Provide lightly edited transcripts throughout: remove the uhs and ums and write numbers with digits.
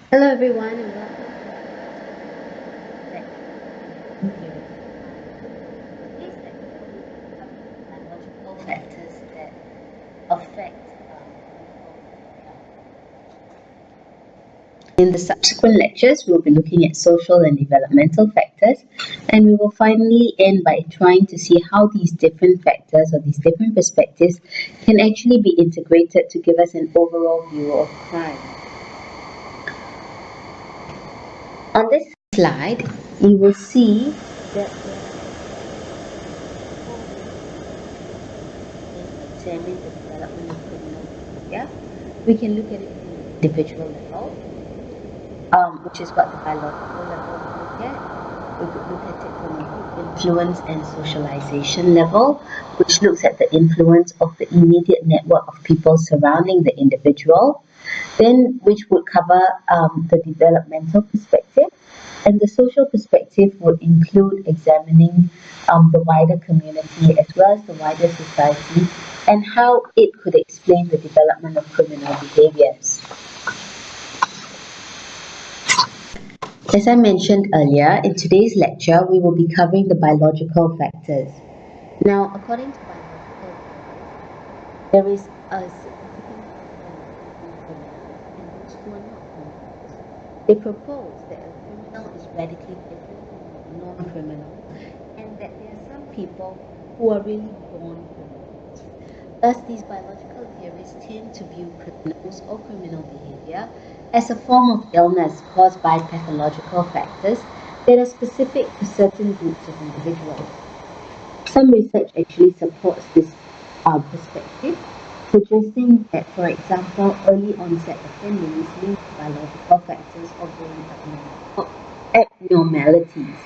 Hello everyone and welcome to today's biological factors that affect In the subsequent lectures, we'll be looking at social and developmental factors, and we will finally end by trying to see how these different factors or these different perspectives can actually be integrated to give us an overall view of crime. On this slide, you will see that examine the development of criminal behavior. We can look at it from the individual level, which is what the biological level would look at. We could look at it from a group influence and socialization level, which looks at the influence of the immediate network of people surrounding the individual, then which would cover the developmental perspective. And the social perspective would include examining the wider community as well as the wider society and how it could explain the development of criminal behaviors. As I mentioned earlier, in today's lecture, we will be covering the biological factors. Now, according to biological factors, there is a significant and those who are not criminals. They propose that a criminal is radically different from a non-criminal, and that there are some people who are really born criminals. Thus, these biological theories tend to view criminals or criminal behavior as a form of illness caused by pathological factors that are specific to certain groups of individuals. Some research actually supports this perspective, suggesting that, for example, early onset offending is linked to biological factors or brain abnormalities,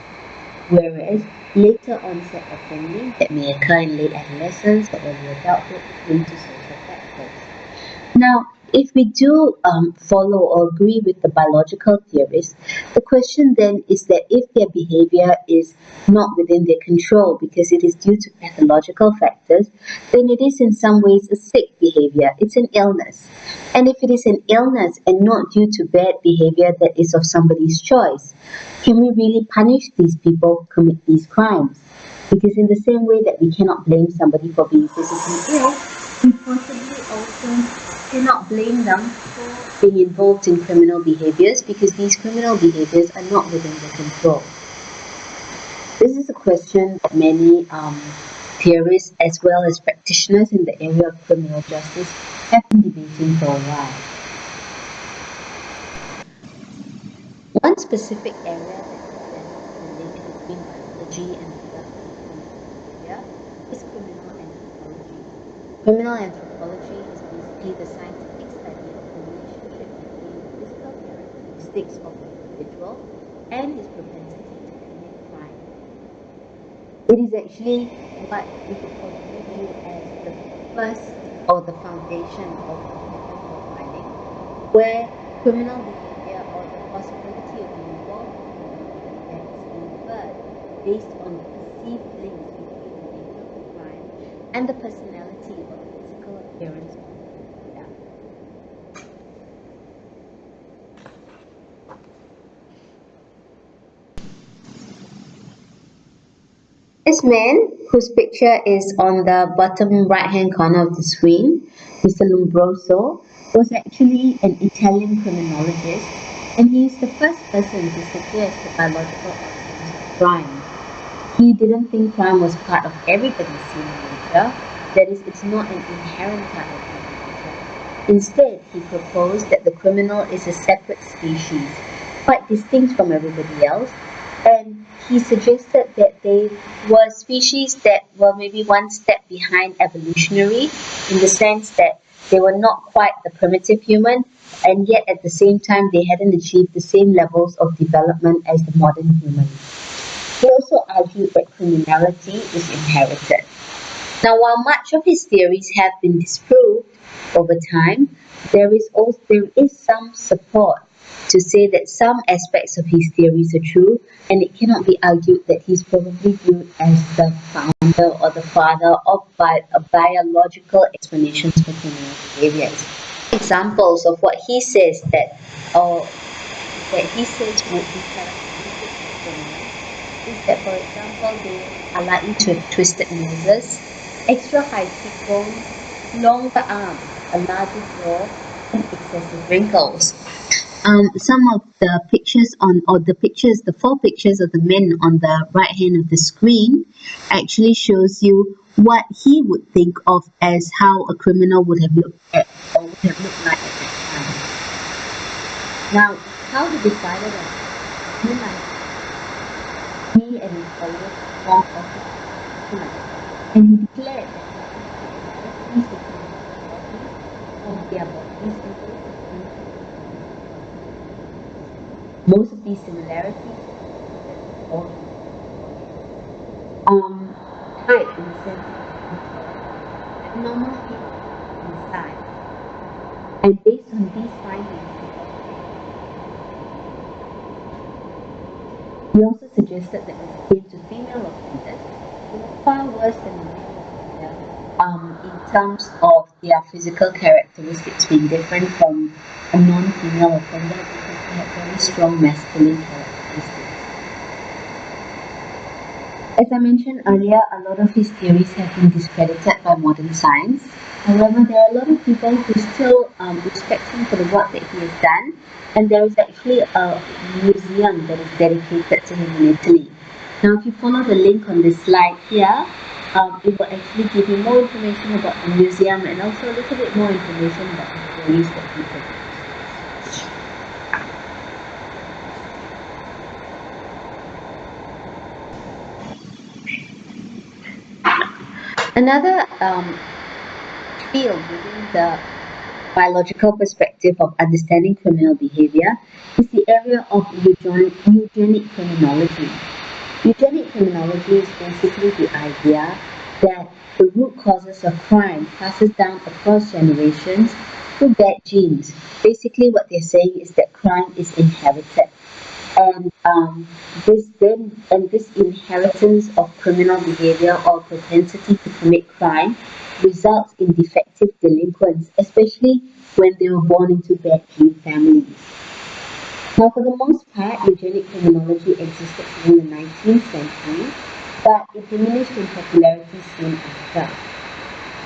whereas later onset offending that may occur in late adolescence or early adulthood is linked to social factors. Now, if we do follow or agree with the biological theories, the question then is that if their behavior is not within their control because it is due to pathological factors, then it is in some ways a sick behavior. It's an illness. And if it is an illness and not due to bad behavior that is of somebody's choice, can we really punish these people who commit these crimes? Because in the same way that we cannot blame somebody for being physically ill, we possibly also cannot blame them for being involved in criminal behaviors because these criminal behaviors are not within their control. This is a question that many theorists as well as practitioners in the area of criminal justice have been debating for a while. One specific area that is the link between biology and behavior is criminal anthropology. Criminal anthropology is basically the scientific study of the relationship between the physical characteristics of the individual and his propensity to commit crime. It is actually what we could probably view as the first or the foundation of criminal profiling, where criminal behavior or the possibility of being involved in criminal acts is inferred based on the perceived links between the nature of the crime and the personality or the physical appearance of the perpetrator. This man, whose picture is on the bottom right-hand corner of the screen, Mr. Lombroso, was actually an Italian criminologist, and he is the first person to suggest the biological origins of crime. He didn't think crime was part of everybody's human nature, that is, it's not an inherent part of human nature. Instead, he proposed that the criminal is a separate species, quite distinct from everybody else, and he suggested that they were species that were maybe one step behind evolutionary in the sense that they were not quite the primitive human, and yet at the same time they hadn't achieved the same levels of development as the modern human. He also argued that criminality is inherited. Now, while much of his theories have been disproved over time, there is some support to say that some aspects of his theories are true, and it cannot be argued that he's probably viewed as the founder or the father of biological explanations for criminal behaviors. Examples of what he says that, or that he says would be characteristic of criminals is that, for example, they are likely to have twisted noses, extra high cheekbones, longer arms, a larger jaw, and excessive wrinkles. Some of the pictures the four pictures of the men on the right hand of the screen actually shows you what he would think of as how a criminal would have looked at or would have looked like at that time. Now, how he decided on he might he and his followers formed a and he declared that these of their bodies most of these similarities or height in the sense abnormal in size. And based on these findings, he also suggested that when it came to female offenders, they were far worse than the male offender in terms of their physical characteristics being different from a non-female offender because they had very strong masculine characteristics. As I mentioned earlier, a lot of his theories have been discredited by modern science. However, there are a lot of people who still respect him for the work that he has done, and there is actually a museum that is dedicated to him in Italy. Now, if you follow the link on this slide here, it will actually give you more information about the museum and also a little bit more information about the theories that he proposed. Another field within the biological perspective of understanding criminal behavior is the area of eugenic criminology. Eugenic criminology is basically the idea that the root causes of crime passes down across generations through bad genes. Basically, what they're saying is that crime is inherited. And this inheritance of criminal behavior or propensity to commit crime results in defective delinquents, especially when they were born into bad gene families. Now, for the most part, eugenic criminology existed during the 19th century, but it diminished in popularity soon after.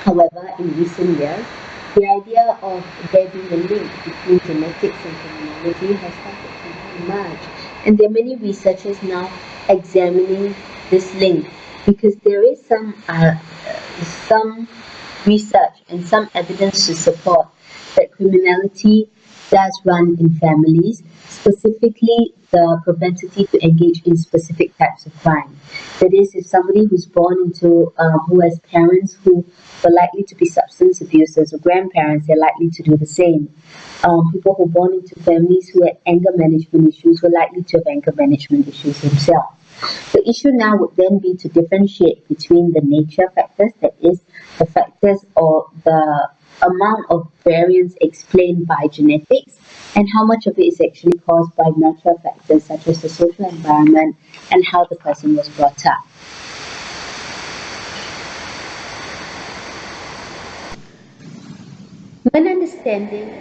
However, in recent years, the idea of there being a link between genetics and criminology has started to emerge, and there are many researchers now examining this link because there is some research and some evidence to support that criminality does run in families, specifically the propensity to engage in specific types of crime. That is, if somebody who's born into, who has parents who were likely to be substance abusers or grandparents, they're likely to do the same. People who are born into families who had anger management issues were likely to have anger management issues themselves. The issue now would then be to differentiate between the nature factors, that is, the factors or the amount of variance explained by genetics, and how much of it is actually caused by natural factors such as the social environment and how the person was brought up. When understanding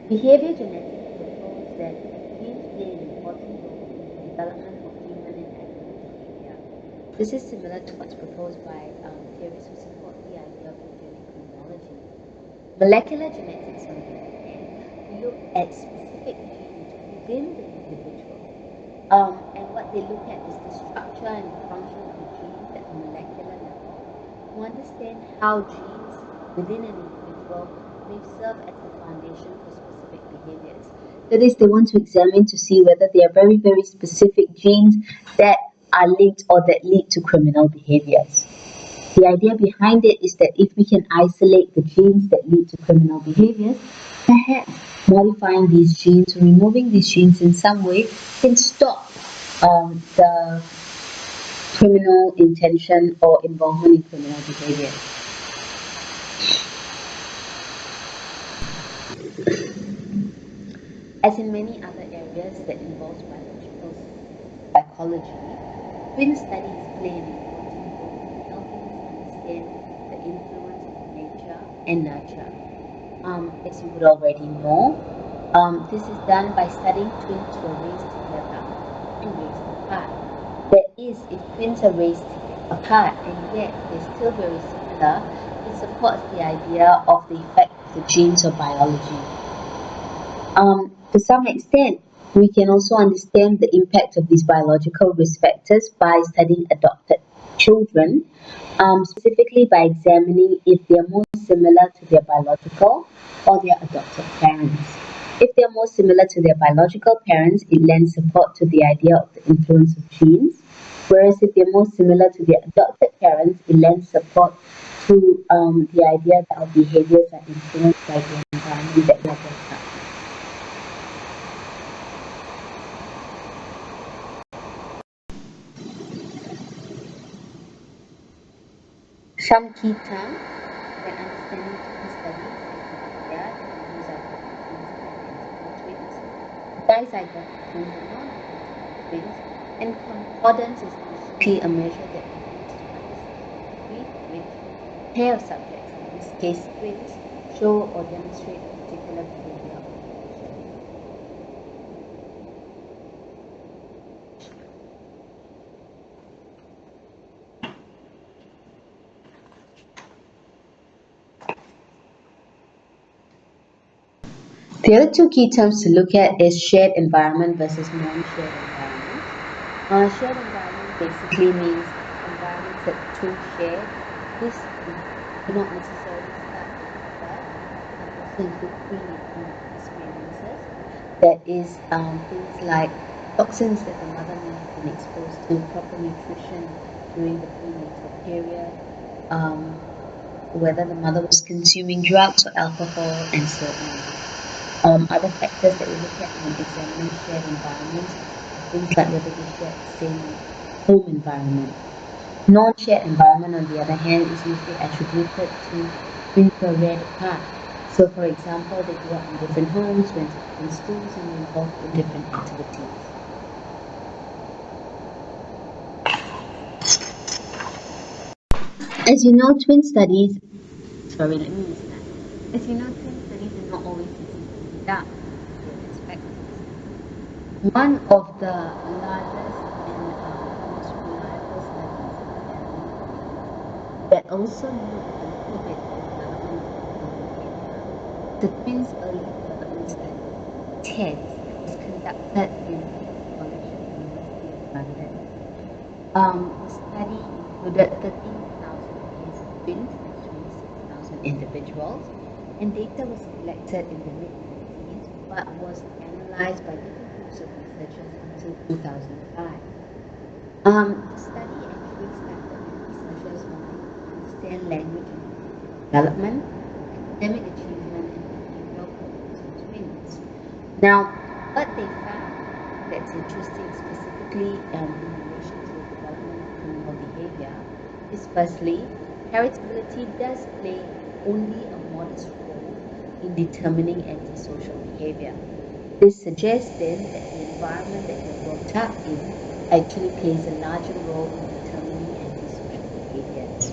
behavior genetics propose that genes play an important role in the development of human and animal behavior. This is similar to what's proposed by theories who support the idea of eugenic criminology. Molecular genetics, on the other hand, look at specific genes within the individual. And what they look at is the structure and the function of the genes at the molecular level to understand how genes within an individual may serve as the foundation for specific behaviors. That is, they want to examine to see whether there are very, very specific genes that are linked or that lead to criminal behaviors. The idea behind it is that if we can isolate the genes that lead to criminal behaviors, perhaps modifying these genes or removing these genes in some way can stop the criminal intention or involvement in criminal behavior. As in many other areas that involve biological psychology, twin studies play an important role in helping us understand the and nurture. As you would already know, this is done by studying twins who are raised together and raised apart. That is, if twins are raised apart and yet they're still very similar, it supports the idea of the effect of the genes or biology. To some extent, we can also understand the impact of these biological risk factors by studying adopted children, specifically by examining if they are more similar to their biological or their adopted parents. If they are more similar to their biological parents, it lends support to the idea of the influence of genes, whereas if they're more similar to their adopted parents, it lends support to the idea that our behaviors are influenced by the environment that we are brought up. Some key terms when understanding twin studies include that use of twins, dizygotic twins and non-identical twins, and concordance is basically a measure that we use to understand with pair of subjects, in this case twins, show or demonstrate a particular behavior. The other two key terms to look at is shared environment versus non-shared environment. Shared environment basically means environments that twins share. This do not necessarily start with birth, but also include pre-natal experiences. That is things like toxins that the mother may have been exposed to, proper nutrition during the prenatal period, whether the mother was consuming drugs or alcohol, and so on. Other factors that we look at when examining shared environments are things like whether they share the same home environment. Non-shared environment, on the other hand, is usually attributed to twins who are reared apart. So, for example, they grew up in different homes, went to different schools, and were involved in different activities. As you know, twin studies. Sorry, let me restart. As you know, twin studies are not always that one of the largest and most reliable studies that also looked a little bit at the development of the twins' early development study, TED, was conducted in College University of London. The study included 13,000 pairs of twins and 26,000 individuals, and data was collected in the mid-90s but was analyzed by different groups of researchers until 2005. The study actually started with researchers wanting to understand language and development, academic achievement, and behavioral problems in twins. Now, what they found that's interesting specifically in relation to the development of criminal behavior is firstly, heritability does play only a modest role in determining antisocial behavior. This suggests then that the environment that you're brought up in actually plays a larger role in determining antisocial behaviors.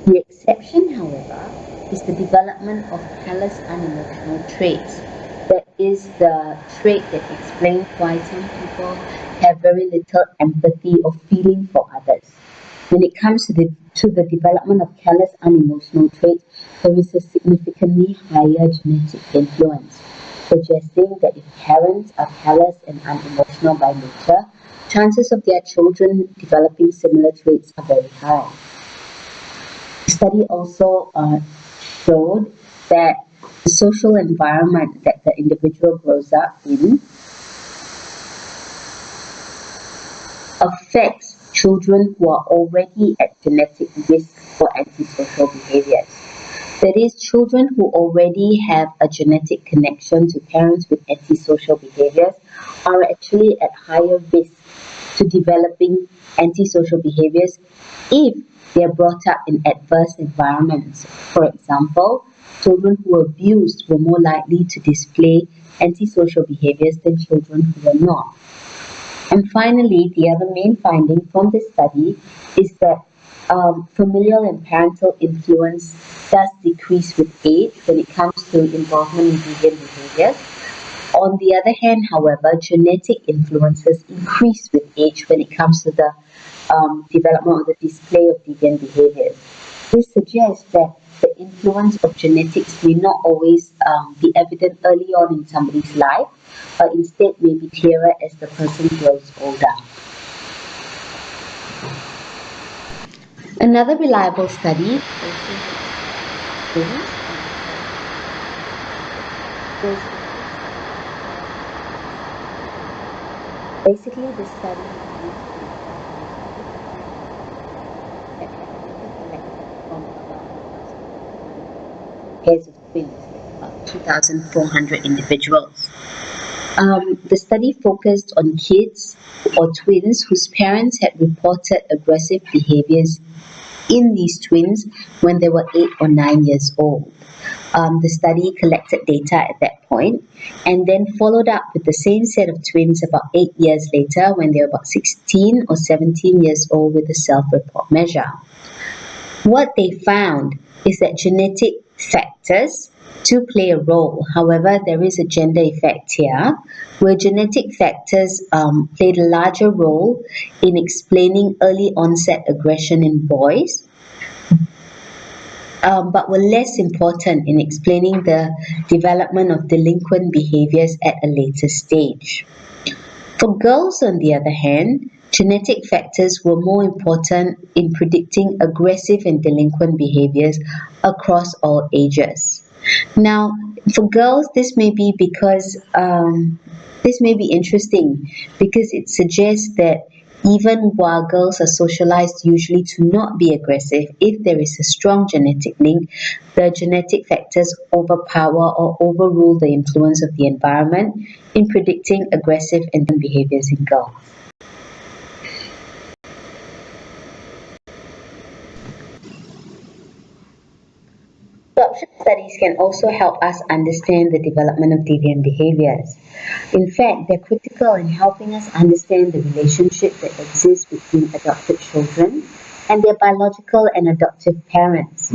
The exception, however, is the development of callous unemotional traits. That is the trait that explains why some people have very little empathy or feeling for others. When it comes to the development of callous unemotional traits, there is a significantly higher genetic influence, suggesting that if parents are callous and unemotional by nature, chances of their children developing similar traits are very high. The study also showed that the social environment that the individual grows up in affects children who are already at genetic risk for antisocial behaviors. That is, children who already have a genetic connection to parents with antisocial behaviors are actually at higher risk to developing antisocial behaviors if they are brought up in adverse environments. For example, children who were abused were more likely to display antisocial behaviors than children who were not. And finally, the other main finding from this study is that familial and parental influence does decrease with age when it comes to involvement in deviant behaviors. On the other hand, however, genetic influences increase with age when it comes to the development or the display of deviant behaviors. This suggests that the influence of genetics may not always be evident early on in somebody's life, but instead may be clearer as the person grows older. Another reliable study basically the study pairs of twins, about 2,400 individuals. The study focused on kids or twins whose parents had reported aggressive behaviors in these twins when they were 8 or 9 years old. The study collected data at that point and then followed up with the same set of twins about 8 years later when they were about 16 or 17 years old with a self-report measure. What they found is that genetic factors do play a role. However, there is a gender effect here, where genetic factors played a larger role in explaining early onset aggression in boys, but were less important in explaining the development of delinquent behaviors at a later stage. For girls, on the other hand, genetic factors were more important in predicting aggressive and delinquent behaviors across all ages. Now, for girls, this may be interesting because it suggests that even while girls are socialized usually to not be aggressive, if there is a strong genetic link, the genetic factors overpower or overrule the influence of the environment in predicting aggressive and behaviors in girls. Adoption studies can also help us understand the development of deviant behaviors. In fact, they're critical in helping us understand the relationship that exists between adopted children and their biological and adoptive parents.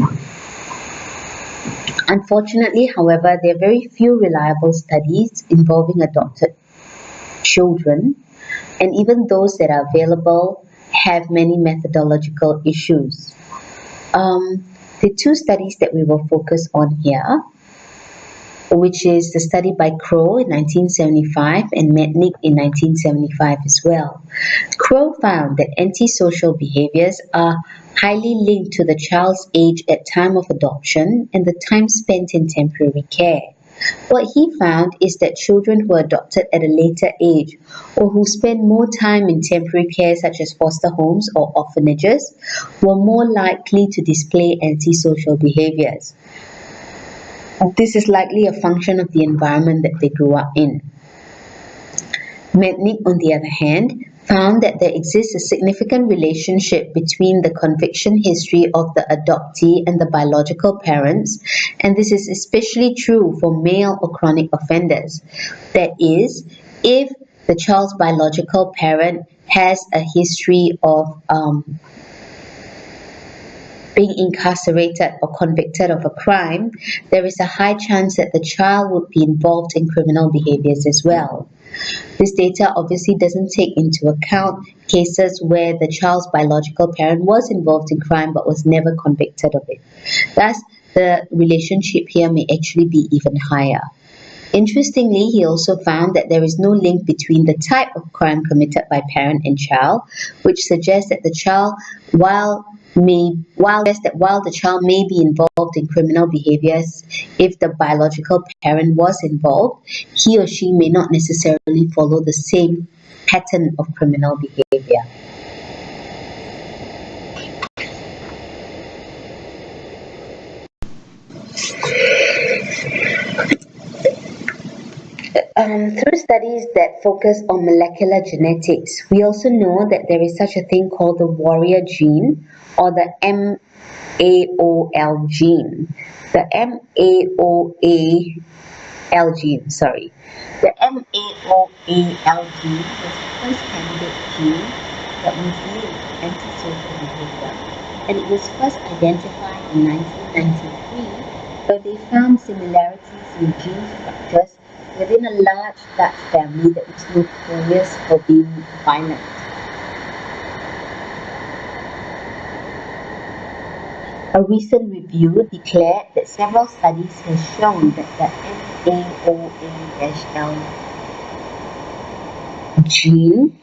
Unfortunately, however, there are very few reliable studies involving adopted children, and even those that are available have many methodological issues. The two studies that we will focus on here, which is the study by Crow in 1975 and Mednick in 1975 as well. Crow found that antisocial behaviors are highly linked to the child's age at time of adoption and the time spent in temporary care. What he found is that children who are adopted at a later age or who spend more time in temporary care such as foster homes or orphanages were more likely to display antisocial behaviors. This is likely a function of the environment that they grew up in. Mednick, on the other hand, found that there exists a significant relationship between the conviction history of the adoptee and the biological parents, and this is especially true for male or chronic offenders. That is, if the child's biological parent has a history of being incarcerated or convicted of a crime, there is a high chance that the child would be involved in criminal behaviors as well. This data obviously doesn't take into account cases where the child's biological parent was involved in crime but was never convicted of it. Thus, the relationship here may actually be even higher. Interestingly, he also found that there is no link between the type of crime committed by parent and child, which suggests that the child, while the child may be involved in criminal behaviors, if the biological parent was involved, he or she may not necessarily follow the same pattern of criminal behavior. Through studies that focus on molecular genetics, we also know that there is such a thing called the warrior gene or the MAOL gene. The MAOL gene, The MAOAL gene was the first candidate gene that was linked to antisocial behavior. and it was first identified in 1993, where they found similarities in gene structures within a large Dutch family that was notorious for being violent. A recent review declared that several studies have shown that the MAOA-L gene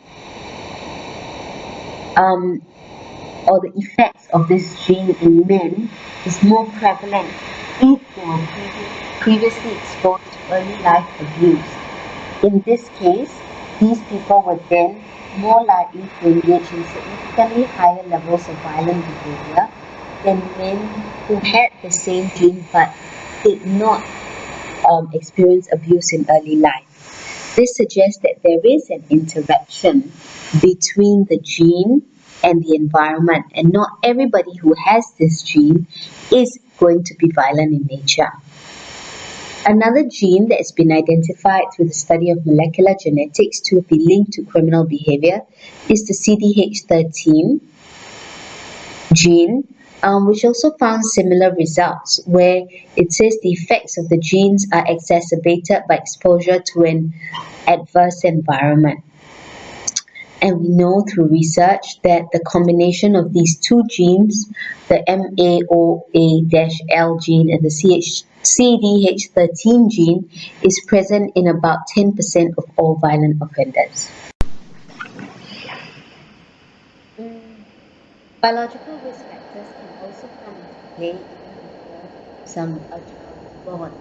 or the effects of this gene in men is more prevalent if they were previously exposed to early life abuse. In this case, these people were then more likely to engage in significantly higher levels of violent behavior than men who had the same gene but did not experience abuse in early life. This suggests that there is an interaction between the gene and the environment, and not everybody who has this gene is going to be violent in nature. Another gene that has been identified through the study of molecular genetics to be linked to criminal behavior is the CDH13 gene, which also found similar results, where it says the effects of the genes are exacerbated by exposure to an adverse environment. And we know through research that the combination of these two genes, the MAOA-L gene and the CDH13 gene, is present in about 10% of all violent offenders. Biological risk factors can also come into play even before a child is born.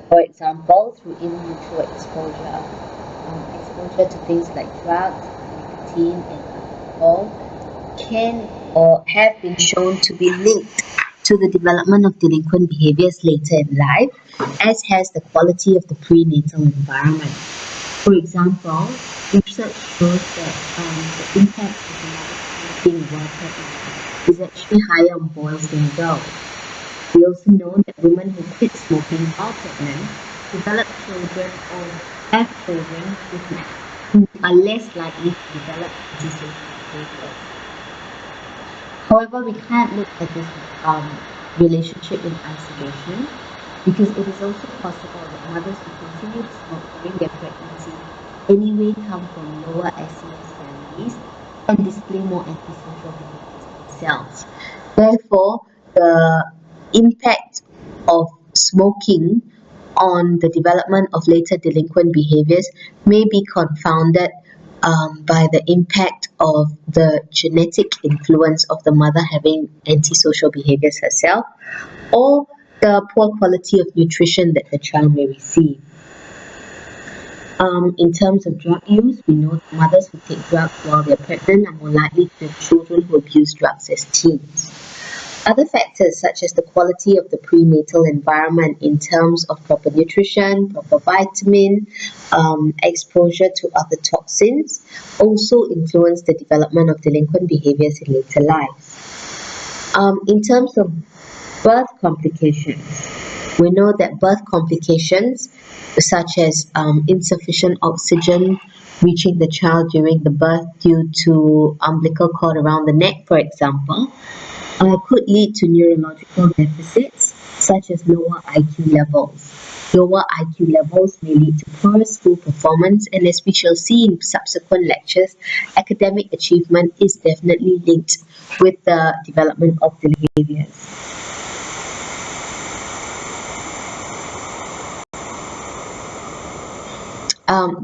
For example, through in utero exposure, exposure to things like drugs, nicotine, and alcohol can or have been shown to be linked to the development of delinquent behaviors later in life, as has the quality of the prenatal environment. For example, research shows that the impact of the mother being while pregnant is actually higher on boys than girls. We also know that women who quit smoking while pregnant develop children or have children who are less likely to develop antisocial behavior. However, we can't look at this relationship in isolation, because it is also possible that mothers who continue to smoke during their pregnancy anyway come from lower SES families and display more antisocial behaviors themselves. Therefore, the impact of smoking on the development of later delinquent behaviors may be confounded by the impact of the genetic influence of the mother having antisocial behaviors herself, or the poor quality of nutrition that the child may receive. In terms of drug use, we know that mothers who take drugs while they're pregnant are more likely to have children who abuse drugs as teens. Other factors such as the quality of the prenatal environment in terms of proper nutrition, proper vitamin, exposure to other toxins also influence the development of delinquent behaviors in later life. In terms of birth complications, we know that birth complications such as insufficient oxygen reaching the child during the birth due to umbilical cord around the neck, for example, could lead to neurological deficits such as lower IQ levels. Lower IQ levels may lead to poor school performance, and as we shall see in subsequent lectures, academic achievement is definitely linked with the development of the behaviors.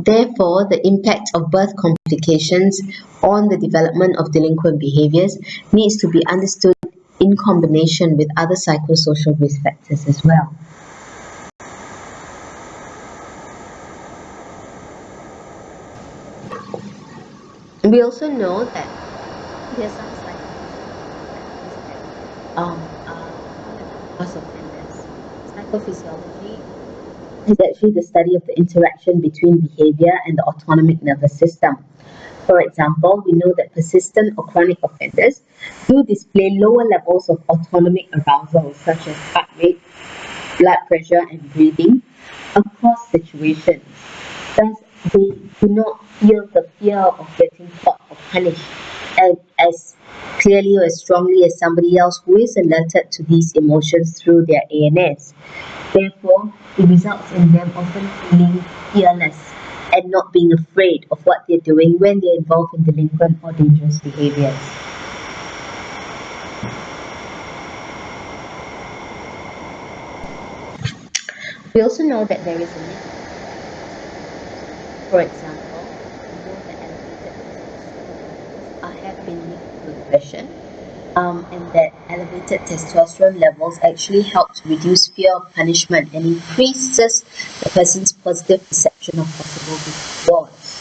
Therefore, the impact of birth complications on the development of delinquent behaviors needs to be understood in combination with other psychosocial risk factors as well. We also know that there are some psychosocial factors that cause offenders. Psychophysiology is actually the study of the interaction between behavior and the autonomic nervous system. For example, we know that persistent or chronic offenders do display lower levels of autonomic arousal, such as heart rate, blood pressure, and breathing across situations. Thus, they do not feel the fear of getting caught or punished as clearly or as strongly as somebody else who is alerted to these emotions through their ANS. Therefore, it results in them often feeling fearless and not being afraid of what they're doing when they're involved in delinquent or dangerous behaviors. We also know that there is a link. For example, we know that elevated testosterone have been linked to aggression, and that elevated testosterone levels actually help to reduce fear of punishment and increases the person's positive perception of possible rewards.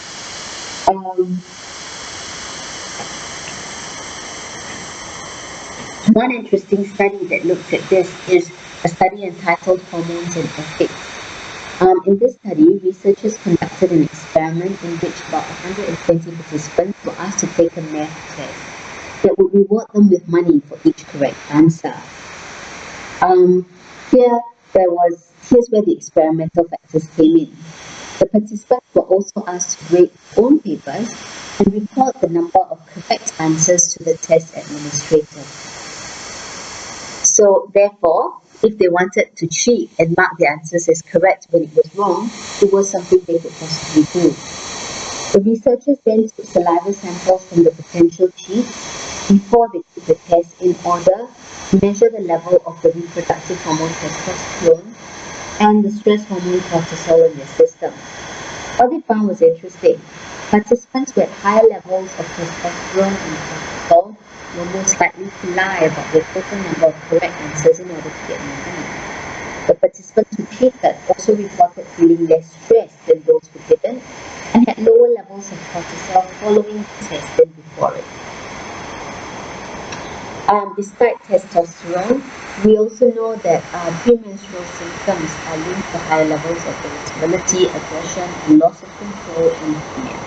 One interesting study that looks at this is a study entitled Hormones and Ethics. In this study, researchers conducted an experiment in which about 120 participants were asked to take a math test that would reward them with money for each correct answer. Here's where the experimental factors came in. The participants were also asked to grade their own papers and report the number of correct answers to the test administrator. So therefore, if they wanted to cheat and mark the answers as correct when it was wrong, it was something they could possibly do. The researchers then took saliva samples from the potential cheats before they took the test in order to measure the level of the reproductive hormone testosterone and the stress hormone cortisol in their system. What they found was interesting. Participants with higher levels of testosterone and cortisol were most likely to lie about the total number of correct answers in order to get more money. The participants who cheated also reported feeling less stressed than those who didn't and had lower levels of cortisol following the test than before it. Despite testosterone, we also know that premenstrual symptoms are linked to higher levels of irritability, aggression, and loss of control in females.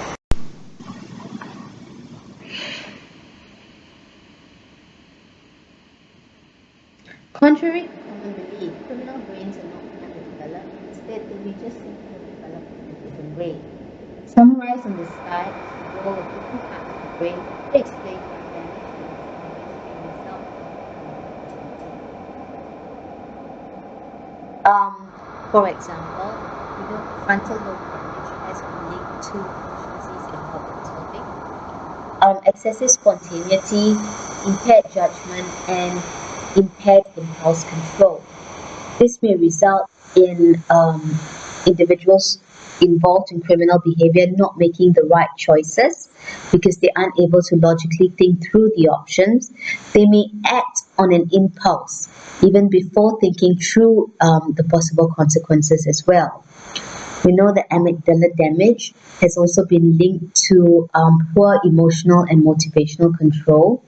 Contrary to common belief, criminal brains are not underdeveloped. Instead, they may just simply have developed in a different way. Summarized on this slide is the role of different parts of the brain to explain what damage and result. For example, we know frontal lobe damage has been linked to deficiencies in problem solving, excessive spontaneity, impaired judgment, and impaired impulse control. This may result in individuals involved in criminal behavior not making the right choices because they aren't able to logically think through the options. They may act on an impulse even before thinking through the possible consequences as well. We know that amygdala damage has also been linked to poor emotional and motivational control,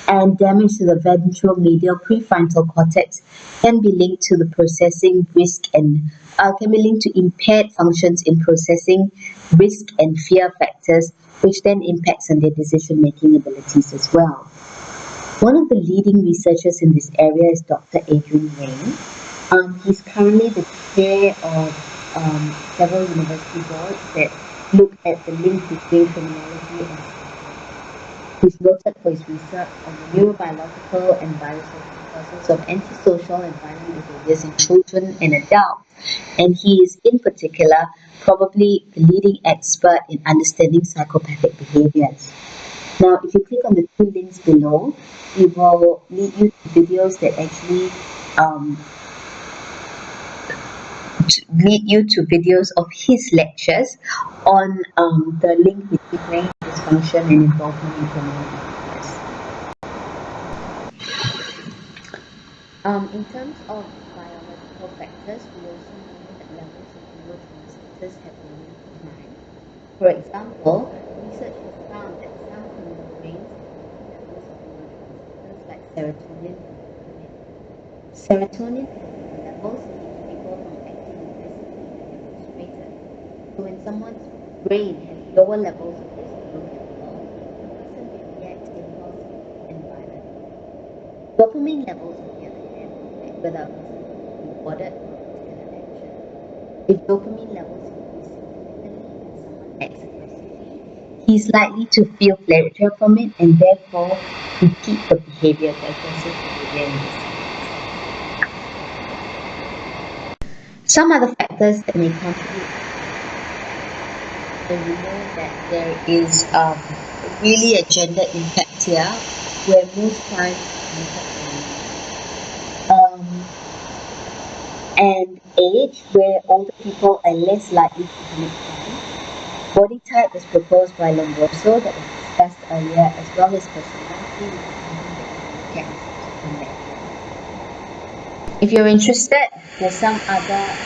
and damage to the ventral medial prefrontal cortex can be linked to the processing risk and can be linked to impaired functions in processing risk and fear factors, which then impacts on their decision-making abilities as well. One of the leading researchers in this area is Dr. Adrian Raine. He's currently the chair of several university boards that look at the link between criminality and He's noted for his research on the neurobiological and biosocial causes of antisocial and violent behaviors in children and adults, and he is in particular probably the leading expert in understanding psychopathic behaviors. Now, if you click on the two links below, it will lead you to videos that actually lead you to videos of his lectures on the link between brain dysfunction and involvement in criminal behaviors. In terms of biological factors, we also know that levels of neurotransmitters have been linked to crime. For example, research has found that some criminal brains have levels of neurotransmitters like serotonin. Serotonin levels keep people from acting aggressively when they're frustrated. So when someone's brain has lower levels of this neurochemical, the person may react impulsively and violently. Dopamine levels, on the other hand, affect whether a person is rewarded for a particular action. If dopamine levels increase significantly when someone acts aggressively, he's likely to feel pleasure from it and therefore repeat the behavior, the aggressive behavior in this. Some other factors that may contribute, and we know that there is really a gender impact here, where most times and age, where older people are less likely to commit crime. Body type was proposed by Lombroso, that was discussed earlier, as well as personality, which is something that we can come back. If you're interested, there's some other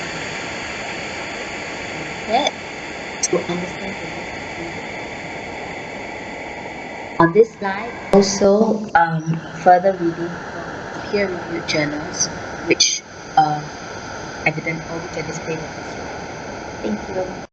method to understand the on this slide. Also, further reading from peer-reviewed journals, which evident or which are displayed on this slide. Thank you.